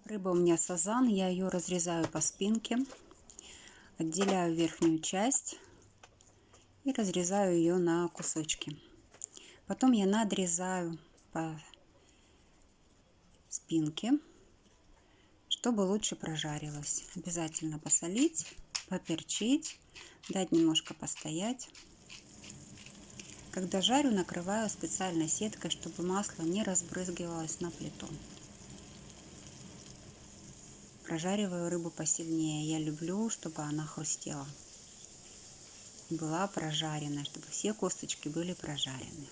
Рыба у меня сазан, я ее разрезаю по спинке, отделяю верхнюю часть и разрезаю ее на кусочки. Потом я надрезаю по спинке, чтобы лучше прожарилась. Обязательно посолить, поперчить, дать немножко постоять. Когда жарю, накрываю специальной сеткой, чтобы масло не разбрызгивалось на плиту. Прожариваю рыбу посильнее. Я люблю, чтобы она хрустела, была прожаренная, чтобы все косточки были прожарены.